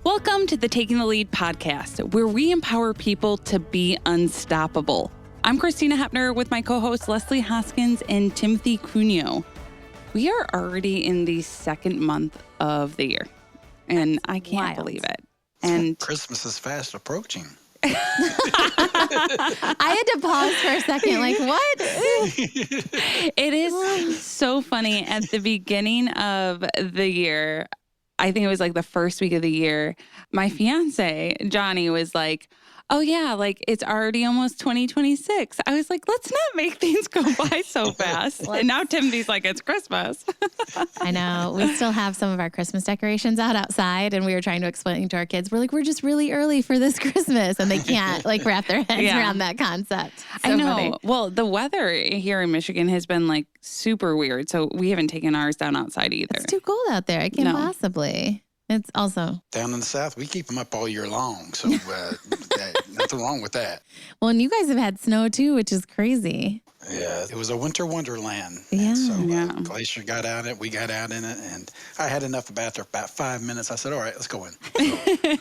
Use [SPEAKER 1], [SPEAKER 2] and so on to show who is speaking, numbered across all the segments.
[SPEAKER 1] Welcome to the Taking the Lead podcast, where we empower people to be unstoppable. I'm Christina Hepner with my co-hosts Leslie Hoskins and Timothy Cuneo. We are already in the second month of the year, and I can't believe it. And
[SPEAKER 2] Christmas is fast approaching.
[SPEAKER 3] I had to pause for a second, like, what?
[SPEAKER 1] It is so funny. At the beginning of the year, I think it was like the first week of the year, my fiance, Johnny, was like, oh yeah, like it's already almost 2026. I was like, let's not make things go by so fast. And now Timothy's like, it's Christmas.
[SPEAKER 3] I know. We still have some of our Christmas decorations outside, and we were trying to explain to our kids, we're like, we're just really early for this Christmas. And they can't like wrap their heads around that concept. So
[SPEAKER 1] I know.
[SPEAKER 3] funny.
[SPEAKER 1] Well, the weather here in Michigan has been like super weird. So we haven't taken ours down outside either.
[SPEAKER 3] It's too cold out there. I can't possibly. It's also
[SPEAKER 2] Down in the South, we keep them up all year long. So nothing wrong with that.
[SPEAKER 3] well, and you guys have had snow too, which is crazy.
[SPEAKER 2] Yeah, it was a winter wonderland.
[SPEAKER 3] Yeah.
[SPEAKER 2] And so
[SPEAKER 1] Yeah.
[SPEAKER 2] Glacier got out in it, we got out in it, and I had enough after about 5 minutes. I said, all right, let's go in.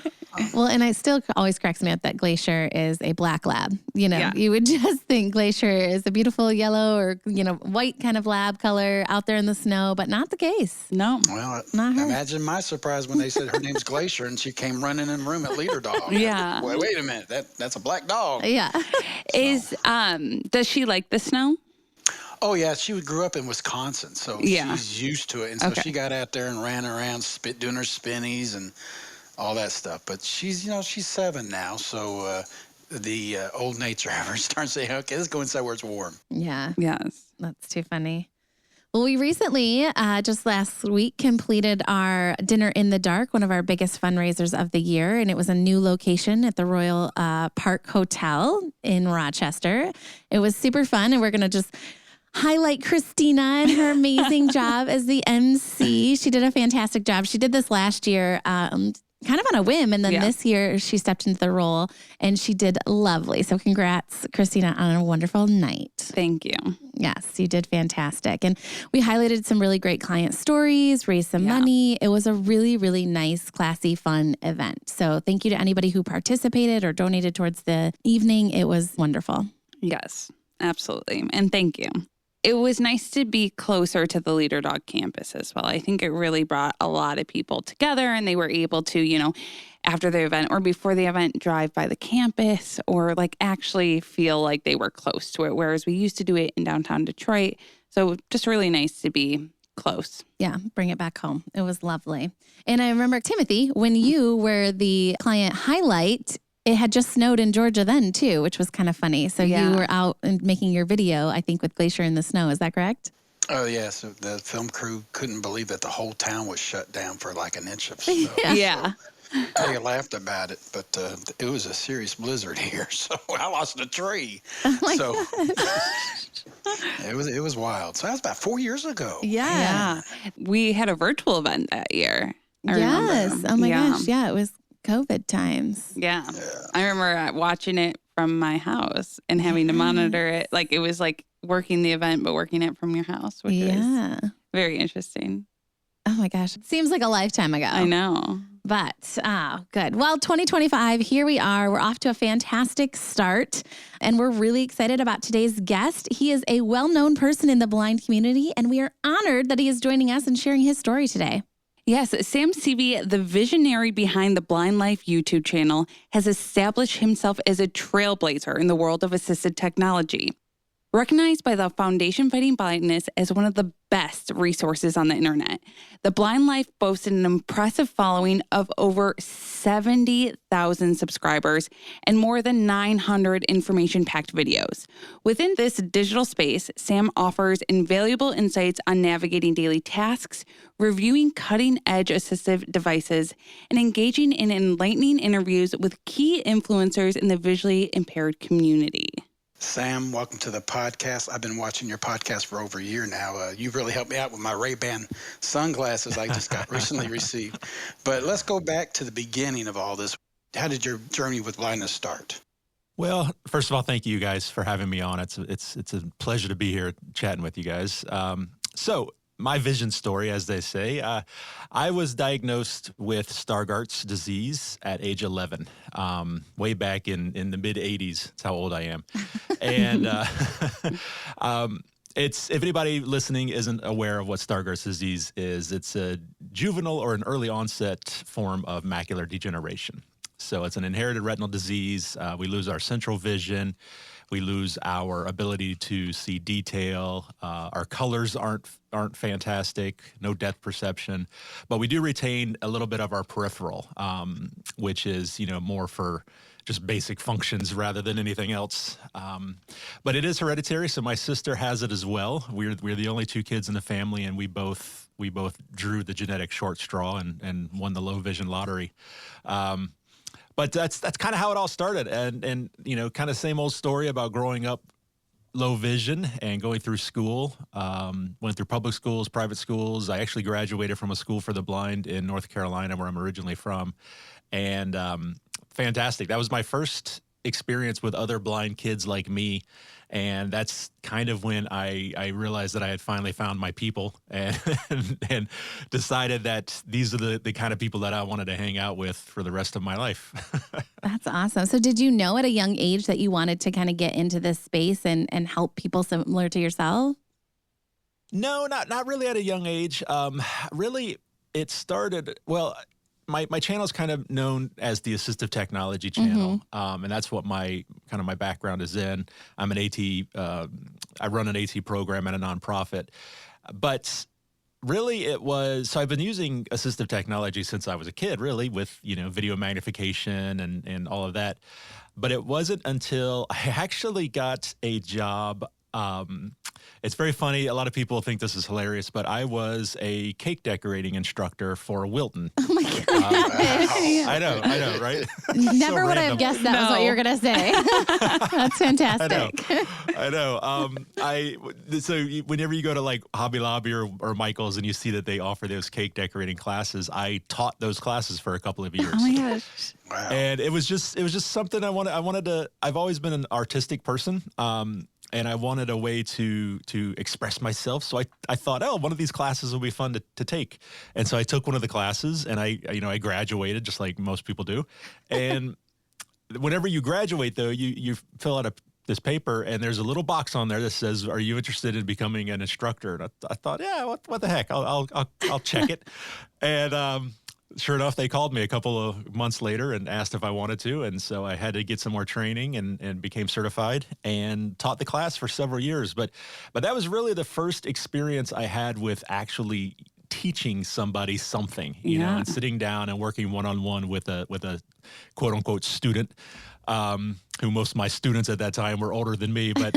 [SPEAKER 3] Well, and it still always cracks me up that Glacier is a black lab. You know,
[SPEAKER 1] Yeah.
[SPEAKER 3] you would just think Glacier is a beautiful yellow or, white kind of lab color out there in the snow, but not the case.
[SPEAKER 1] No.
[SPEAKER 2] Well,
[SPEAKER 3] Not her.
[SPEAKER 2] imagine my surprise when they said her name's Glacier and she came running in the room at Leader Dog.
[SPEAKER 1] Yeah.
[SPEAKER 2] Wait a minute, that's a black dog.
[SPEAKER 3] Yeah.
[SPEAKER 1] Does she like the snow?
[SPEAKER 2] Oh, yeah, she grew up in Wisconsin, so
[SPEAKER 1] Yeah.
[SPEAKER 2] she's used to it. And so
[SPEAKER 1] Okay.
[SPEAKER 2] she got out there and ran around doing her spinnies and all that stuff. But she's 7 now, so the old nature of her starts saying, okay, let's go inside where it's warm.
[SPEAKER 3] Yeah.
[SPEAKER 1] Yes.
[SPEAKER 3] That's too funny. Well, we recently, just last week, completed our Dinner in the Dark, one of our biggest fundraisers of the year. And it was a new location at the Royal Park Hotel in Rochester. It was super fun. And we're going to just highlight Christina and her amazing job as the MC. She did a fantastic job. She did this last year, kind of on a whim. And then this year she stepped into the role and she did lovely. So congrats, Christina, on a wonderful night.
[SPEAKER 1] Thank you.
[SPEAKER 3] Yes, you did fantastic. And we highlighted some really great client stories, raised some money. It was a really, really nice, classy, fun event. So thank you to anybody who participated or donated towards the evening. It was wonderful.
[SPEAKER 1] Yes, absolutely. And thank you. It was nice to be closer to the Leader Dog campus as well. I think it really brought a lot of people together and they were able to, after the event or before the event, drive by the campus or like actually feel like they were close to it. Whereas we used to do it in downtown Detroit. So just really nice to be close.
[SPEAKER 3] Yeah, bring it back home. It was lovely. And I remember, Timothy, when you were the client highlight, it had just snowed in Georgia then too, which was kind of funny. So you were out and making your video, I think, with Glacier in the snow. Is that correct?
[SPEAKER 2] Oh, yeah, so the film crew couldn't believe that the whole town was shut down for like an inch of snow.
[SPEAKER 1] Yeah.
[SPEAKER 2] They laughed about it, but it was a serious blizzard here, so I lost a tree. It was wild. So that was about 4 years ago.
[SPEAKER 1] Yeah. We had a virtual event that year. I
[SPEAKER 3] Yes.
[SPEAKER 1] remember.
[SPEAKER 3] Oh my gosh. Yeah, it was COVID times.
[SPEAKER 1] Yeah. I remember watching it from my house and having to monitor it. Like it was like working the event, but working it from your house, which was very interesting.
[SPEAKER 3] Oh my gosh. Seems like a lifetime ago.
[SPEAKER 1] I know.
[SPEAKER 3] But, good. Well, 2025, here we are. We're off to a fantastic start. And we're really excited about today's guest. He is a well-known person in the blind community, and we are honored that he is joining us and sharing his story today.
[SPEAKER 1] Yes, Sam Seavey, the visionary behind the Blind Life YouTube channel, has established himself as a trailblazer in the world of assisted technology. Recognized by the Foundation Fighting Blindness as one of the best resources on the internet, the Blind Life boasted an impressive following of over 70,000 subscribers and more than 900 information-packed videos. Within this digital space, Sam offers invaluable insights on navigating daily tasks, reviewing cutting-edge assistive devices, and engaging in enlightening interviews with key influencers in the visually impaired community.
[SPEAKER 2] Sam, welcome to the podcast. I've been watching your podcast for over a year now. You've really helped me out with my Ray-Ban sunglasses I just got recently received. But let's go back to the beginning of all this. How did your journey with blindness start?
[SPEAKER 4] Well, first of all, thank you guys for having me on. It's a pleasure to be here chatting with you guys. So my vision story, as they say, I was diagnosed with Stargardt's disease at age 11, way back in the mid 80s. That's how old I am. And if anybody listening isn't aware of what Stargardt's disease is, it's a juvenile or an early onset form of macular degeneration. So it's an inherited retinal disease. We lose our central vision. We lose our ability to see detail. Our colors aren't fantastic. No depth perception, but we do retain a little bit of our peripheral, which is more for just basic functions rather than anything else. But it is hereditary. So my sister has it as well. We're the only two kids in the family, and we both drew the genetic short straw and won the low vision lottery. But that's kind of how it all started, and kind of same old story about growing up low vision and going through school. Went through public schools, private schools. I actually graduated from a school for the blind in North Carolina, where I'm originally from, and fantastic. That was my first experience with other blind kids like me, and that's kind of when I realized that I had finally found my people and decided that these are the kind of people that I wanted to hang out with for the rest of my life.
[SPEAKER 3] That's awesome. So did you know at a young age that you wanted to kind of get into this space and help people similar to yourself?
[SPEAKER 4] No, not really at a young age. Really, it started, well, my channel is kind of known as the Assistive Technology Channel, and that's what my background is in. I'm an AT, I run an AT program at a nonprofit, but really so I've been using assistive technology since I was a kid, really, with video magnification and all of that. But it wasn't until I actually got a job. It's very funny. A lot of people think this is hilarious, but I was a cake decorating instructor for Wilton.
[SPEAKER 3] Oh my God.
[SPEAKER 4] I know, right?
[SPEAKER 3] Never
[SPEAKER 4] So
[SPEAKER 3] would I
[SPEAKER 4] random.
[SPEAKER 3] have guessed that was what you were going to say. That's fantastic.
[SPEAKER 4] I know. So whenever you go to like Hobby Lobby or Michael's and you see that they offer those cake decorating classes, I taught those classes for a couple of years.
[SPEAKER 3] Oh my gosh.
[SPEAKER 2] Wow.
[SPEAKER 4] And it was just something I wanted to. I've always been an artistic person. And I wanted a way to express myself. So I thought, one of these classes will be fun to take. And so I took one of the classes, and I graduated just like most people do. And whenever you graduate, though, you fill out this paper, and there's a little box on there that says, "Are you interested in becoming an instructor?" And I thought, yeah, what the heck? I'll check it. And sure enough, they called me a couple of months later and asked if I wanted to. And so I had to get some more training and became certified and taught the class for several years. But that was really the first experience I had with actually teaching somebody something, you know, and sitting down and working one-on-one with a quote unquote student, who most of my students at that time were older than me, but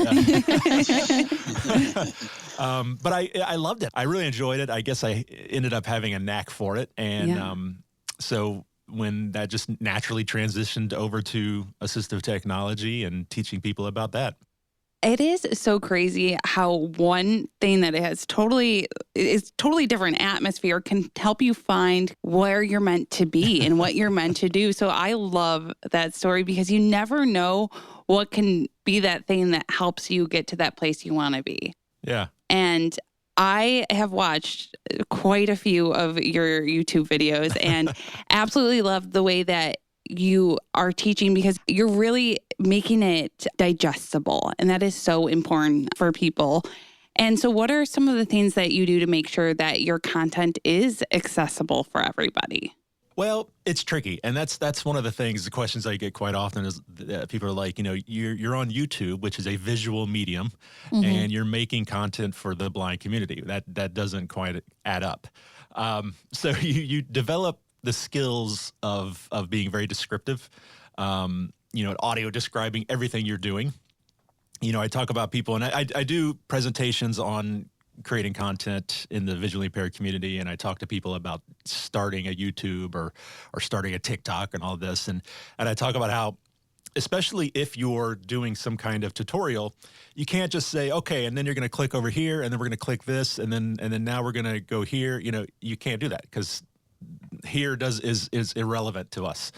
[SPEAKER 4] but I loved it. I really enjoyed it. I guess I ended up having a knack for it. And so when that just naturally transitioned over to assistive technology and teaching people about that.
[SPEAKER 1] It is so crazy how one thing that is totally different atmosphere can help you find where you're meant to be and what you're meant to do. So I love that story because you never know what can be that thing that helps you get to that place you want to be.
[SPEAKER 4] Yeah.
[SPEAKER 1] And I have watched quite a few of your YouTube videos and absolutely love the way that you are teaching because you're really making it digestible. And that is so important for people. And so what are some of the things that you do to make sure that your content is accessible for everybody?
[SPEAKER 4] Well, it's tricky. And that's one of the things, the questions I get quite often is people are like, you're on YouTube, which is a visual medium, and you're making content for the blind community. That doesn't quite add up. So you develop the skills of being very descriptive, audio describing everything you're doing. I talk about people, and I do presentations on creating content in the visually impaired community, and I talk to people about starting a YouTube or starting a TikTok and all this, and I talk about how, especially if you're doing some kind of tutorial, you can't just say, okay, and then you're going to click over here, and then we're going to click this, and then now we're going to go here. You can't do that because here is irrelevant to us.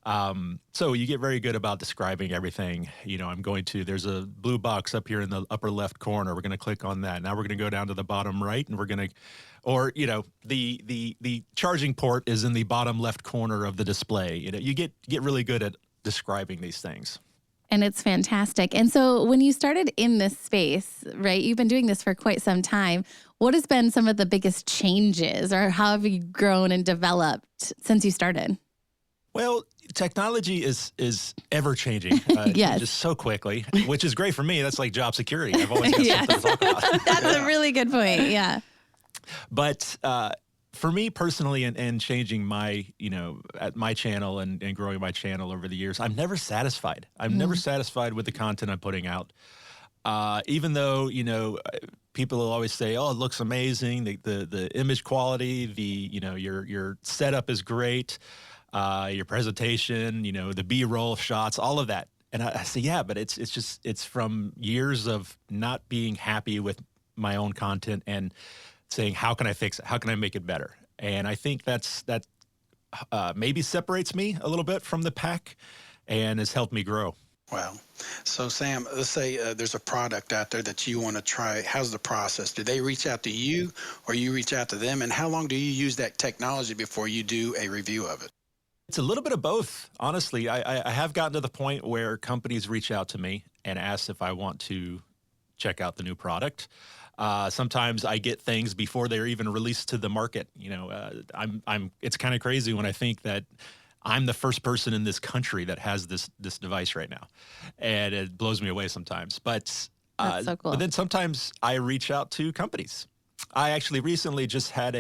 [SPEAKER 4] So you get very good about describing everything. You know, there's a blue box up here in the upper left corner. We're going to click on that. Now we're going to go down to the bottom right, and we're going to, or, you know, the charging port is in the bottom left corner of the display. You know, you get really good at describing these things.
[SPEAKER 3] And it's fantastic. And so when you started in this space, right, you've been doing this for quite some time. What has been some of the biggest changes, or how have you grown and developed since you started?
[SPEAKER 4] Well, technology is ever changing.
[SPEAKER 3] Yes.
[SPEAKER 4] Just so quickly, which is great for me. That's like job security. I've always got
[SPEAKER 3] Yes.
[SPEAKER 4] something to talk about.
[SPEAKER 3] That's a really good point. Yeah.
[SPEAKER 4] But for me personally, and changing my, you know, at my channel and growing my channel over the years, I'm never satisfied. I'm never satisfied with the content I'm putting out. Even though, you know, people will always say, "Oh, it looks amazing. The image quality, you know, your setup is great, your presentation, you know, the B-roll shots, all of that." And I say, "Yeah, but it's from years of not being happy with my own content and saying, how can I fix it? How can I make it better?" And I think that maybe separates me a little bit from the pack and has helped me grow.
[SPEAKER 2] Wow. So, Sam, let's say there's a product out there that you want to try. How's the process? Do they reach out to you, or you reach out to them? And how long do you use that technology before you do a review of it?
[SPEAKER 4] It's a little bit of both, honestly. I have gotten to the point where companies reach out to me and ask if I want to check out the new product. Sometimes I get things before they're even released to the market. You know, it's kind of crazy when I think that I'm the first person in this country that has this device right now, and it blows me away sometimes. But
[SPEAKER 3] That's so cool.
[SPEAKER 4] But then sometimes I reach out to companies. I actually recently just had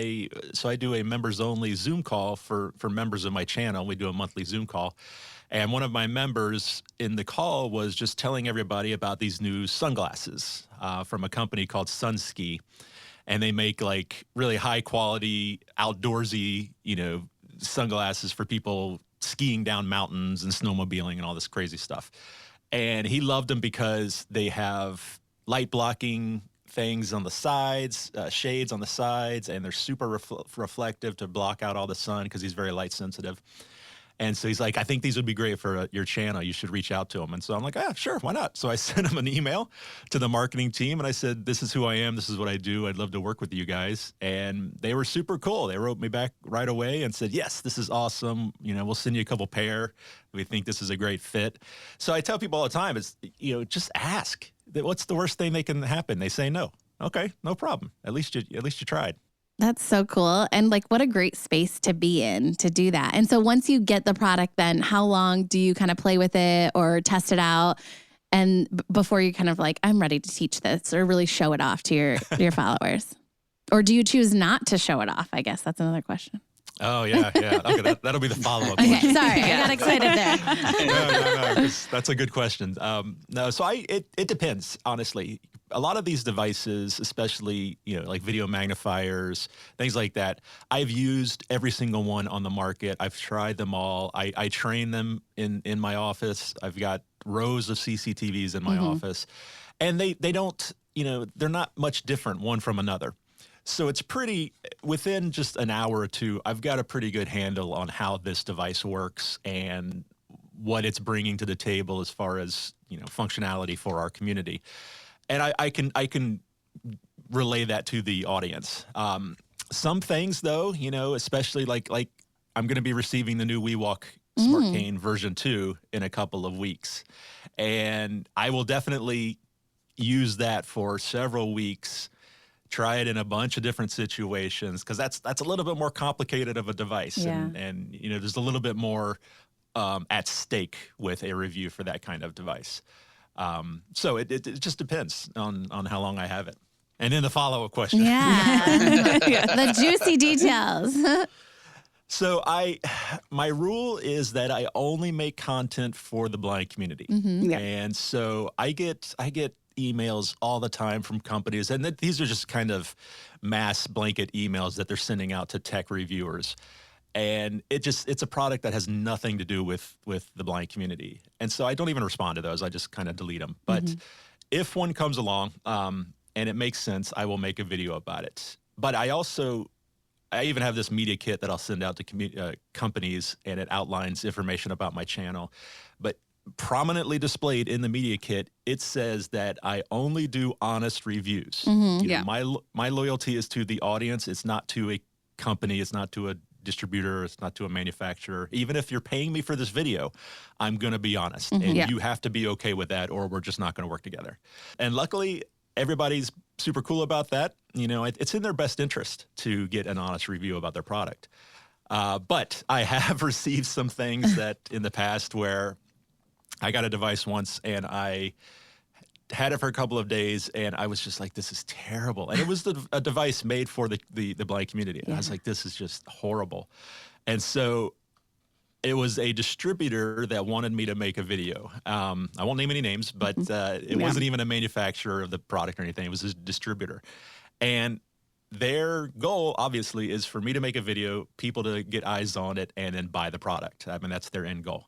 [SPEAKER 4] so I do a members only Zoom call for members of my channel. We do a monthly Zoom call. And one of my members in the call was just telling everybody about these new sunglasses from a company called Sunski. And they make like really high quality, outdoorsy, you know, sunglasses for people skiing down mountains and snowmobiling and all this crazy stuff. And he loved them because they have light blocking things on the sides, shades on the sides, and they're super reflective to block out all the sun because he's very light sensitive. And so he's like, "I think these would be great for your channel. You should reach out to them." And so I'm like, "Ah, sure, why not?" So I sent him an email to the marketing team, and I said, "This is who I am. This is what I do. I'd love to work with you guys." And they were super cool. They wrote me back right away and said, "Yes, this is awesome. You know, we'll send you a couple pair. We think this is a great fit." So I tell people all the time, it's, you know, just ask. What's the worst thing that can happen? They say no. Okay, no problem. At least you tried.
[SPEAKER 3] That's so cool. And like, what a great space to be in to do that. And so once you get the product, then how long do you kind of play with it or test it out? And before you kind of like, I'm ready to teach this or really show it off to your followers? Or do you choose not to show it off? I guess that's another question.
[SPEAKER 4] Oh, yeah. Okay, that'll be the follow-up
[SPEAKER 3] Okay,
[SPEAKER 4] question.
[SPEAKER 3] sorry. I got excited there.
[SPEAKER 4] No, 'cause that's a good question. No, so it depends, honestly. A lot of these devices, especially, you know, like video magnifiers, things like that, I've used every single one on the market. I've tried them all. I train them in my office. I've got rows of CCTVs in my office. And they don't, you know, they're not much different one from another. So it's within just an hour or two, I've got a pretty good handle on how this device works and what it's bringing to the table as far as, you know, functionality for our community. And I can relay that to the audience. Some things, though, you know, especially like I'm going to be receiving the new WeWalk SmartCane version 2 in a couple of weeks. And I will definitely use that for several weeks, try it in a bunch of different situations, because that's a little bit more complicated of a device.
[SPEAKER 3] Yeah.
[SPEAKER 4] And you know, there's a little bit more at stake with a review for that kind of device. So it just depends on how long I have it. And then the follow-up question.
[SPEAKER 3] Yeah. The juicy details.
[SPEAKER 4] So my rule is that I only make content for the blind community.
[SPEAKER 1] Yeah.
[SPEAKER 4] And so I get emails all the time from companies, and these are just kind of mass blanket emails that they're sending out to tech reviewers. And it's a product that has nothing to do with the blind community. And so I don't even respond to those. I just kind of delete them. But if one comes along and it makes sense, I will make a video about it. But I also I even have this media kit that I'll send out to companies, and it outlines information about my channel. But prominently displayed in the media kit, it says that I only do honest reviews. You know, my loyalty is to the audience. It's not to a company. It's not to a distributor. It's not to a manufacturer. Even if you're paying me for this video, I'm going to be honest. And you have to be okay with that, or we're just not going to work together. And luckily, everybody's super cool about that. You know, it's in their best interest to get an honest review about their product. But I have received some things that in the past where I got a device once and I had it for a couple of days and I was just like, this is terrible. And it was a device made for the blind community. And I was like, this is just horrible. And so it was a distributor that wanted me to make a video. I won't name any names, but it wasn't even a manufacturer of the product or anything. It was a distributor. And their goal, obviously, is for me to make a video, people to get eyes on it, and then buy the product. I mean, that's their end goal.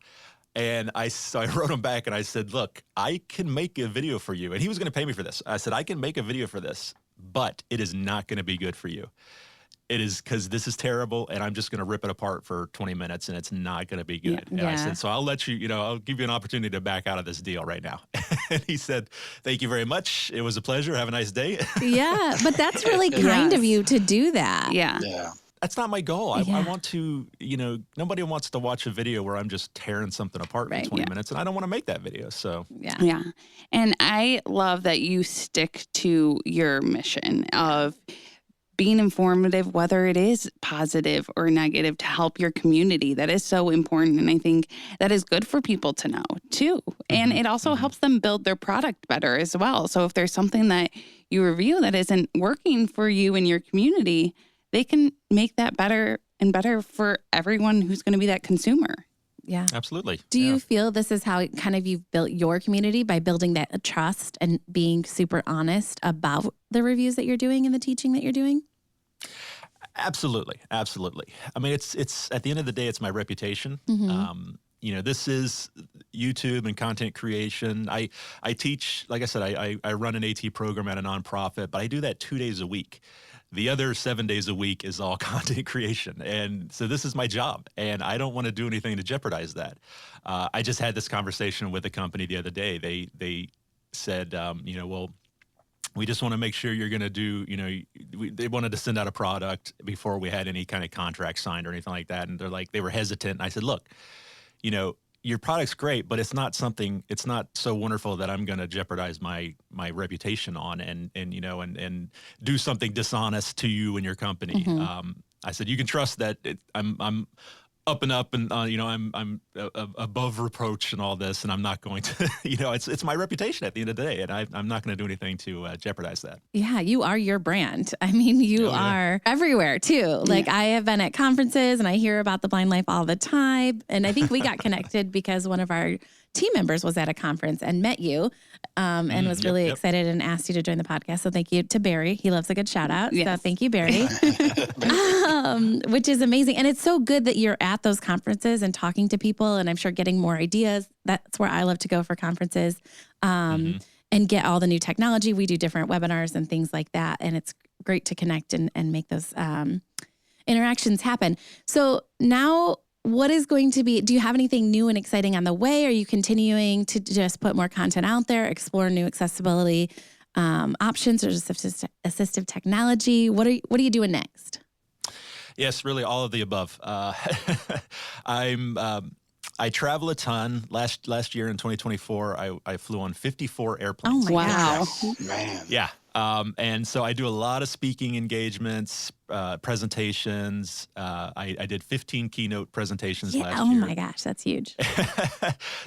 [SPEAKER 4] And so I wrote him back and I said, look, I can make a video for you. And he was going to pay me for this. I said, I can make a video for this, but it is not going to be good for you. It is because this is terrible, and I'm just going to rip it apart for 20 minutes, and it's not going to be good. And I said, so I'll let you, I'll give you an opportunity to back out of this deal right now. And he said, thank you very much. It was a pleasure. Have a nice day.
[SPEAKER 3] Yeah, but that's really kind of you to do that.
[SPEAKER 1] Yeah.
[SPEAKER 4] That's not my goal. I want to, nobody wants to watch a video where I'm just tearing something apart for 20 minutes, and I don't want to make that video. So,
[SPEAKER 1] yeah. And I love that you stick to your mission of being informative, whether it is positive or negative, to help your community. That is so important. And I think that is good for people to know too. And it also helps them build their product better as well. So if there's something that you review that isn't working for you and your community, they can make that better and better for everyone who's going to be that consumer.
[SPEAKER 3] Yeah,
[SPEAKER 4] absolutely.
[SPEAKER 3] Do you feel this is how kind of you've built your community, by building that trust and being super honest about the reviews that you're doing and the teaching that you're doing?
[SPEAKER 4] Absolutely. Absolutely. I mean, it's at the end of the day, it's my reputation. This is YouTube and content creation. I teach, like I said, I run an AT program at a nonprofit, but I do that 2 days a week. The other 7 days a week is all content creation. And so this is my job, and I don't want to do anything to jeopardize that. I just had this conversation with a company the other day. They said, well, we just want to make sure you're going to do, they wanted to send out a product before we had any kind of contract signed or anything like that. And they were hesitant. And I said, look, your product's great, but it's not so wonderful that I'm going to jeopardize my reputation on and do something dishonest to you and your company. I said, you can trust that I'm up and up, and I'm above reproach and all this, and I'm not going to, it's my reputation at the end of the day, and I'm not going to do anything to jeopardize that.
[SPEAKER 3] Yeah, you are your brand. I mean, you are everywhere too. Like I have been at conferences and I hear about the Blind Life all the time, and I think we got connected because one of our team members was at a conference and met you and was really excited and asked you to join the podcast. So thank you to Barry. He loves a good shout out. So thank you, Barry, which is amazing. And it's so good that you're at those conferences and talking to people, and I'm sure getting more ideas. That's where I love to go for conferences and get all the new technology. We do different webinars and things like that. And it's great to connect and make those interactions happen. So now, what is going to be, do you have anything new and exciting on the way? Are you continuing to just put more content out there, explore new accessibility options or assistive technology? What are you doing next?
[SPEAKER 4] Yes, really all of the above. I travel a ton. Last year in 2024, I flew on 54 airplanes.
[SPEAKER 3] Oh my
[SPEAKER 1] wow.
[SPEAKER 2] Man.
[SPEAKER 4] Yeah. And so I do a lot of speaking engagements, presentations. I did 15 keynote presentations last year.
[SPEAKER 3] Oh my gosh, that's huge.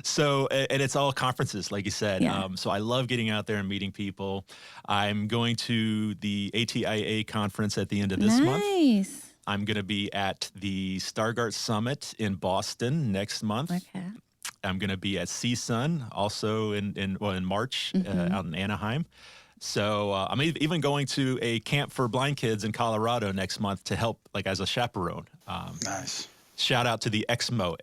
[SPEAKER 4] So, and it's all conferences, like you said. So I love getting out there and meeting people. I'm going to the ATIA conference at the end of this month.
[SPEAKER 3] Nice.
[SPEAKER 4] I'm going to be at the Stargart Summit in Boston next month.
[SPEAKER 3] Okay.
[SPEAKER 4] I'm going to be at CSUN also in March out in Anaheim. So I'm even going to a camp for blind kids in Colorado next month to help, like as a chaperone.
[SPEAKER 2] Nice.
[SPEAKER 4] Shout out to the XMO,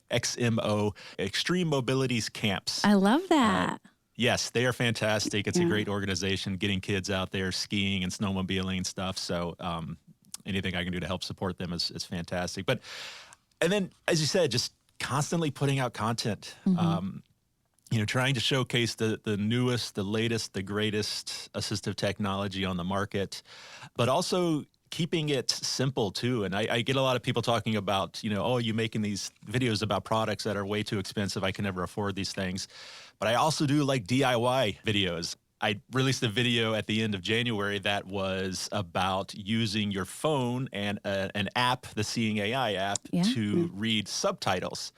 [SPEAKER 4] Extreme Mobilities Camps.
[SPEAKER 3] I love that.
[SPEAKER 4] Yes, they are fantastic. It's a great organization, getting kids out there skiing and snowmobiling and stuff. So, anything I can do to help support them is fantastic. But, and then, as you said, just constantly putting out content, trying to showcase the newest, the latest, the greatest assistive technology on the market, but also keeping it simple too. And I get a lot of people talking about, you're making these videos about products that are way too expensive. I can never afford these things. But I also do like DIY videos. I released a video at the end of January that was about using your phone and an app, the Seeing AI app, to read subtitles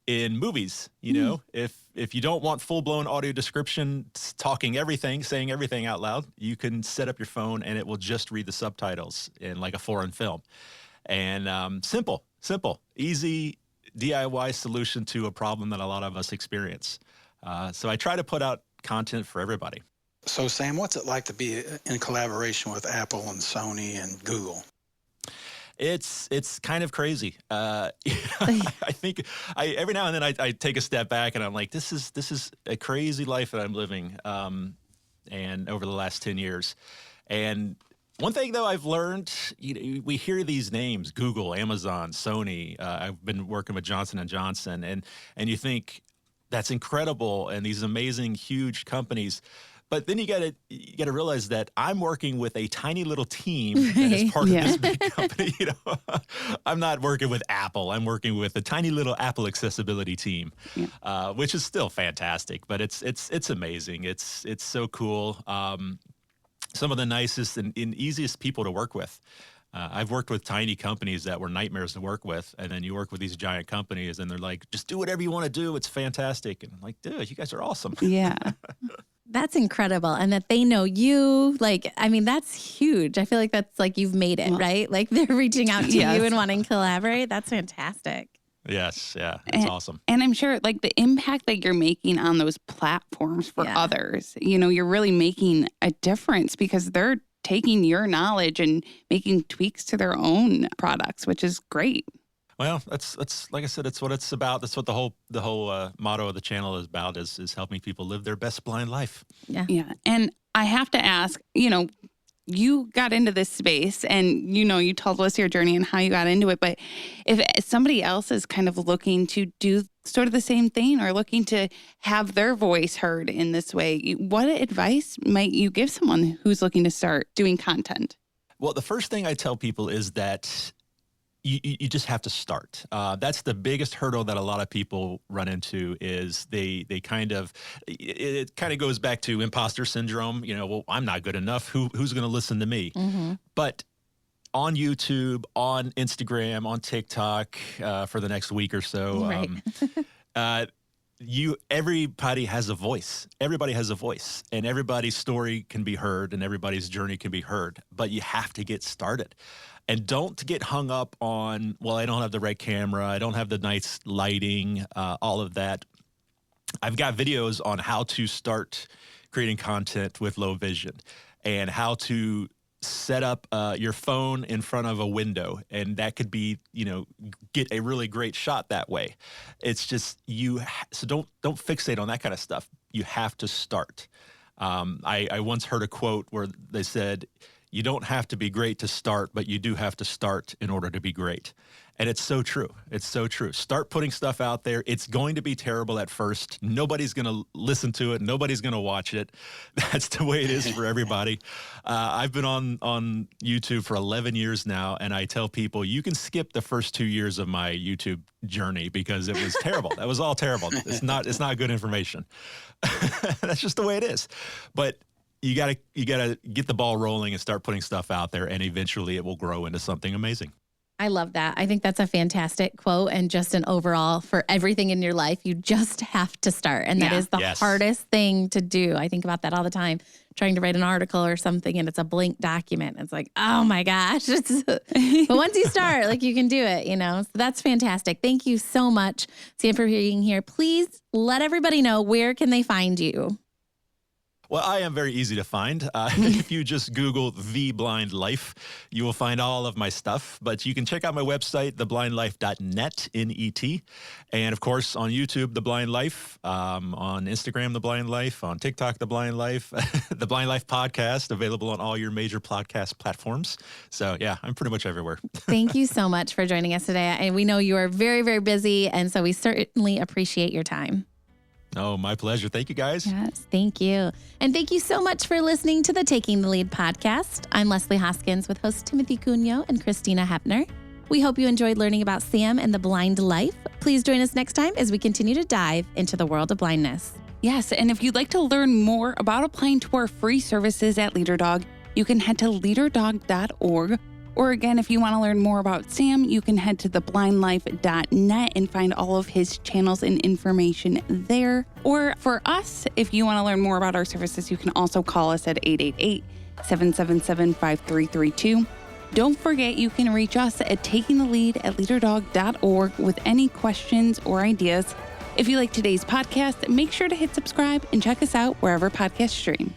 [SPEAKER 4] in movies. If you don't want full-blown audio description, talking everything, saying everything out loud, you can set up your phone and it will just read the subtitles in like a foreign film. And simple, easy DIY solution to a problem that a lot of us experience. So I try to put out content for everybody.
[SPEAKER 2] So, Sam, what's it like to be in collaboration with Apple and Sony and Google?
[SPEAKER 4] It's kind of crazy. I think every now and then I take a step back and I'm like, this is a crazy life that I'm living. And over the last 10 years. And one thing though I've learned, we hear these names, Google, Amazon, Sony. I've been working with Johnson & Johnson, and you think that's incredible, and these amazing, huge companies. But then you gotta realize that I'm working with a tiny little team that is part of this big company. I'm not working with Apple. I'm working with a tiny little Apple accessibility team, which is still fantastic. But it's amazing. It's so cool. Some of the nicest and easiest people to work with. I've worked with tiny companies that were nightmares to work with, and then you work with these giant companies, and they're like, "Just do whatever you want to do. It's fantastic." And I'm like, "Dude, you guys are awesome."
[SPEAKER 1] Yeah.
[SPEAKER 3] That's incredible. And that they know you, that's huge. I feel like that's like you've made it, right? Like they're reaching out to you and wanting to collaborate. That's fantastic.
[SPEAKER 4] Yes. Yeah. It's awesome.
[SPEAKER 1] And I'm sure like the impact that you're making on those platforms for others, you're really making a difference because they're taking your knowledge and making tweaks to their own products, which is great.
[SPEAKER 4] Well, that's like I said, it's what it's about. That's what the whole motto of the channel is about, is helping people live their best blind life.
[SPEAKER 3] Yeah.
[SPEAKER 1] Yeah. And I have to ask, you got into this space and, you told us your journey and how you got into it. But if somebody else is kind of looking to do sort of the same thing or looking to have their voice heard in this way, what advice might you give someone who's looking to start doing content?
[SPEAKER 4] Well, the first thing I tell people is that you just have to start. That's the biggest hurdle that a lot of people run into is it kind of goes back to imposter syndrome. Well, I'm not good enough. Who's going to listen to me? Mm-hmm. But on YouTube, on Instagram, on TikTok, for the next week or so, right. Everybody has a voice. Everybody has a voice, and everybody's story can be heard, and everybody's journey can be heard. But you have to get started. And don't get hung up on, well, I don't have the right camera, I don't have the nice lighting, all of that. I've got videos on how to start creating content with low vision and how to set up your phone in front of a window. And that could be, get a really great shot that way. It's just so don't fixate on that kind of stuff. You have to start. I once heard a quote where they said, you don't have to be great to start, but you do have to start in order to be great. And it's so true. It's so true. Start putting stuff out there. It's going to be terrible at first. Nobody's going to listen to it. Nobody's going to watch it. That's the way it is for everybody. I've been on YouTube for 11 years now, and I tell people you can skip the first 2 years of my YouTube journey because it was terrible. That was all terrible. It's not good information. That's just the way it is. But you gotta get the ball rolling and start putting stuff out there, and eventually it will grow into something amazing.
[SPEAKER 3] I love that. I think that's a fantastic quote, and just an overall for everything in your life, you just have to start. And that is the hardest thing to do. I think about that all the time, trying to write an article or something, and it's a blank document. It's like, oh my gosh. But once you start, you can do it, So that's fantastic. Thank you so much, Sam, for being here. Please let everybody know, where can they find you?
[SPEAKER 4] Well, I am very easy to find. If you just Google The Blind Life, you will find all of my stuff. But you can check out my website, theblindlife.net, N-E-T. And of course, on YouTube, The Blind Life, on Instagram, The Blind Life, on TikTok, The Blind Life, The Blind Life podcast, available on all your major podcast platforms. So yeah, I'm pretty much everywhere.
[SPEAKER 3] Thank you so much for joining us today. And we know you are very, very busy. And so we certainly appreciate your time.
[SPEAKER 4] Oh, my pleasure. Thank you, guys.
[SPEAKER 3] Yes, thank you. And thank you so much for listening to the Taking the Lead podcast. I'm Leslie Hoskins with hosts Timothy Cunio and Christina Hepner. We hope you enjoyed learning about Sam and the blind life. Please join us next time as we continue to dive into the world of blindness.
[SPEAKER 1] Yes, and if you'd like to learn more about applying to our free services at LeaderDog, you can head to leaderdog.org. Or again, if you want to learn more about Sam, you can head to theblindlife.net and find all of his channels and information there. Or for us, if you want to learn more about our services, you can also call us at 888-777-5332. Don't forget, you can reach us at takingthelead@leaderdog.org with any questions or ideas. If you like today's podcast, make sure to hit subscribe and check us out wherever podcasts stream.